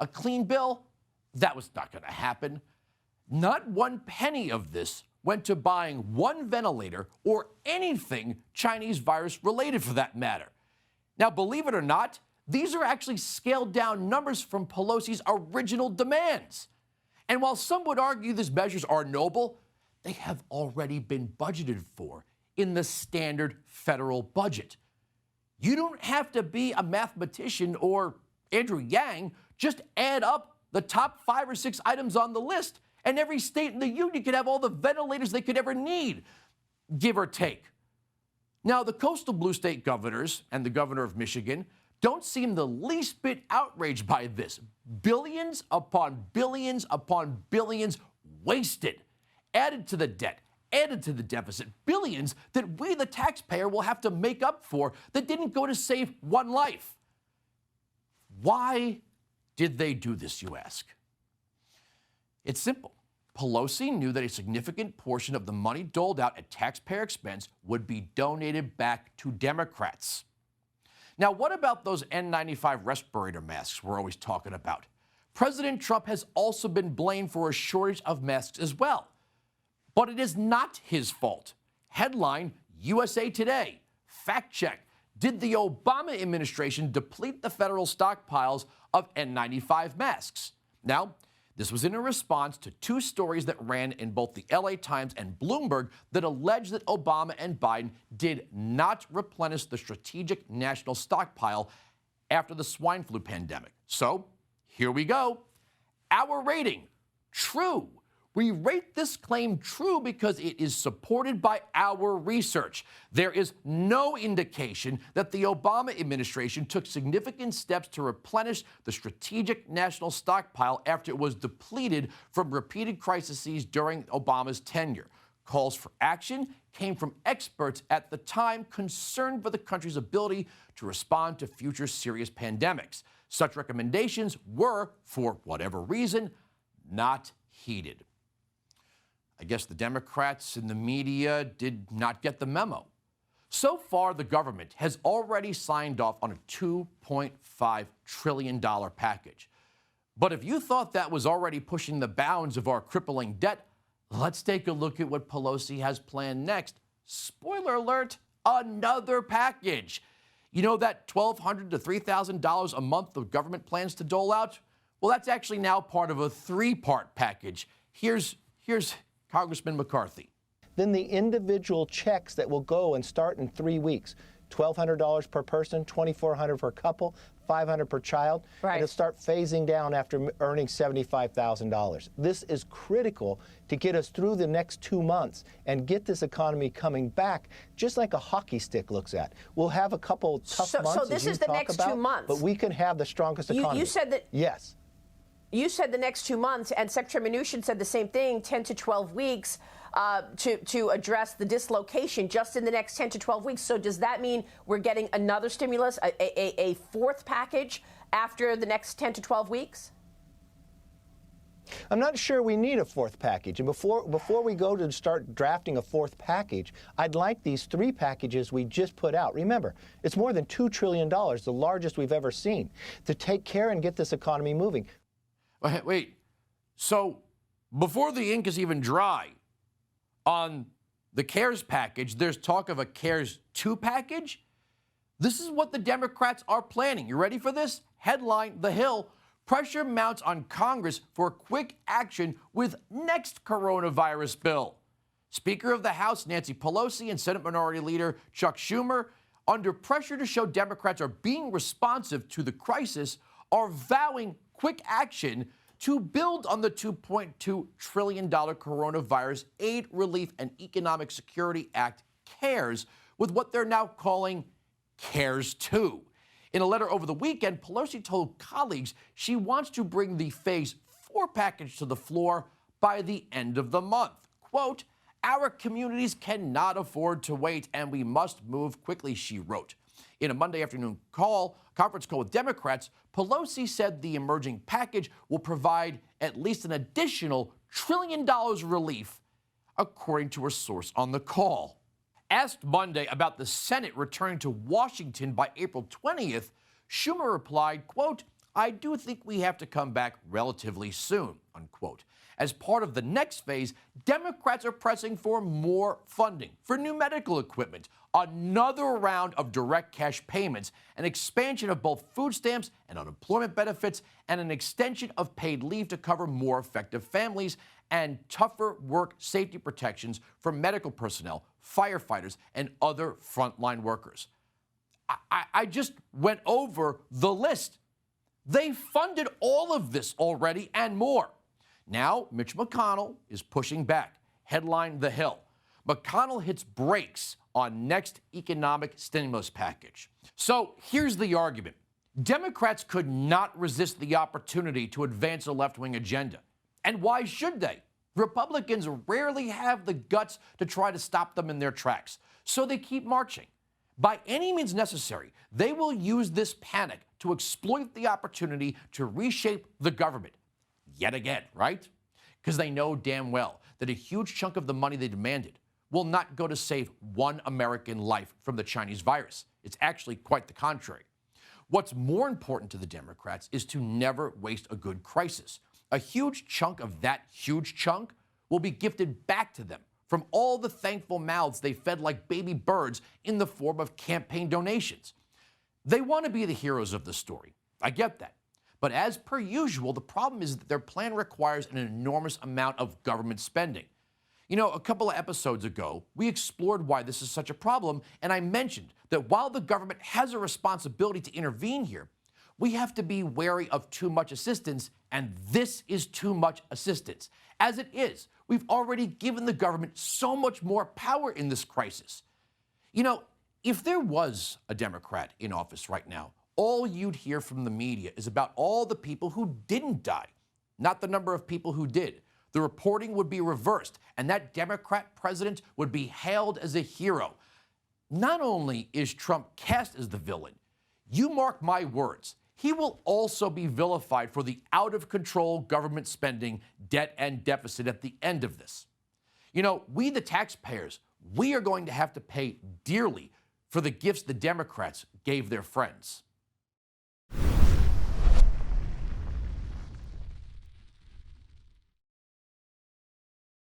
a clean bill, that was not going to happen. Not one penny of this went to buying one ventilator or anything Chinese virus related for that matter. Now, believe it or not, these are actually scaled down numbers from Pelosi's original demands. And while some would argue these measures are noble, they have already been budgeted for in the standard federal budget. You don't have to be a mathematician or Andrew Yang, just add up the top 5 or 6 items on the list, and every state in the union could have all the ventilators they could ever need, give or take. Now, the coastal blue state governors and the governor of Michigan don't seem the least bit outraged by this. Billions upon billions upon billions wasted, added to the debt, added to the deficit, billions that we, the taxpayer, will have to make up for that didn't go to save one life. Why did they do this, you ask? It's simple. Pelosi knew that a significant portion of the money doled out at taxpayer expense would be donated back to Democrats. Now, what about those N95 respirator masks we're always talking about? President Trump has also been blamed for a shortage of masks as well. But it is not his fault. Headline, USA Today. Fact check. Did the Obama administration deplete the federal stockpiles of N95 masks? Now, this was in a response to 2 stories that ran in both the LA Times and Bloomberg that alleged that Obama and Biden did not replenish the strategic national stockpile after the swine flu pandemic. So, here we go. Our rating, true. We rate this claim true because it is supported by our research. There is no indication that the Obama administration took significant steps to replenish the strategic national stockpile after it was depleted from repeated crises during Obama's tenure. Calls for action came from experts at the time concerned for the country's ability to respond to future serious pandemics. Such recommendations were, for whatever reason, not heeded. I guess the Democrats and the media did not get the memo. So far, the government has already signed off on a $2.5 trillion package. But if you thought that was already pushing the bounds of our crippling debt, let's take a look at what Pelosi has planned next. Spoiler alert, another package. You know that $1,200 to $3,000 a month the government plans to dole out? Well, that's actually now part of a 3-part package. Here's Congressman McCarthy. Then the individual checks that will go and start in 3 weeks. $1,200 per person, $2,400 per couple, $500 per child. Right. And it'll start phasing down after earning $75,000. This is critical to get us through the next 2 months and get this economy coming back, just like a hockey stick looks at. We'll have a couple tough months, so this as you is the talk next about, 2 months. but we can have the strongest economy. You said that. Yes. You said the next 2 months, and Secretary Mnuchin said the same thing, 10 to 12 weeks to address the dislocation just in the next 10 to 12 weeks. So does that mean we're getting another stimulus, a 4th package after the next 10 to 12 weeks? I'm not sure we need a 4th package. And before we go to start drafting a 4th package, I'd like these 3 packages we just put out. Remember, it's more than $2 trillion, the largest we've ever seen, to take care and get this economy moving. Wait, so before the ink is even dry on the CARES package, there's talk of a CARES 2 package? This is what the Democrats are planning. You ready for this? Headline, The Hill, pressure mounts on Congress for quick action with next coronavirus bill. Speaker of the House Nancy Pelosi and Senate Minority Leader Chuck Schumer, under pressure to show Democrats are being responsive to the crisis, are vowing quick action to build on the $2.2 trillion Coronavirus Aid, Relief, and Economic Security Act, CARES, with what they're now calling CARES 2. In a letter over the weekend, Pelosi told colleagues she wants to bring the Phase 4 package to the floor by the end of the month. Quote, "Our communities cannot afford to wait, and we must move quickly," she wrote. In a Monday afternoon conference call with Democrats, Pelosi said the emerging package will provide at least an additional $1 trillion relief, according to a source on the call. Asked Monday about the Senate returning to Washington by April 20th, Schumer replied, quote, I do think we have to come back relatively soon, unquote. As part of the next phase, Democrats are pressing for more funding for new medical equipment, another round of direct cash payments, an expansion of both food stamps and unemployment benefits, and an extension of paid leave to cover more effective families, and tougher work safety protections for medical personnel, firefighters, and other frontline workers. I just went over the list. They funded all of this already and more. Now, Mitch McConnell is pushing back. Headline The Hill. McConnell hits brakes on next economic stimulus package. So here's the argument. Democrats could not resist the opportunity to advance a left-wing agenda. And why should they? Republicans rarely have the guts to try to stop them in their tracks. So they keep marching. By any means necessary, they will use this panic to exploit the opportunity to reshape the government. Yet again, right? Because they know damn well that a huge chunk of the money they demanded will not go to save one American life from the Chinese virus. It's actually quite the contrary. What's more important to the Democrats is to never waste a good crisis. A huge chunk of that huge chunk will be gifted back to them from all the thankful mouths they fed like baby birds in the form of campaign donations. They want to be the heroes of the story. I get that. But as per usual, the problem is that their plan requires an enormous amount of government spending. You know, a couple of episodes ago, we explored why this is such a problem, and I mentioned that while the government has a responsibility to intervene here, we have to be wary of too much assistance, and this is too much assistance. As it is, we've already given the government so much more power in this crisis. You know, if there was a Democrat in office right now, all you'd hear from the media is about all the people who didn't die, not the number of people who did. The reporting would be reversed, and that Democrat president would be hailed as a hero. Not only is Trump cast as the villain, you mark my words, he will also be vilified for the out-of-control government spending, debt, and deficit at the end of this. You know, we the taxpayers, we are going to have to pay dearly for the gifts the Democrats gave their friends.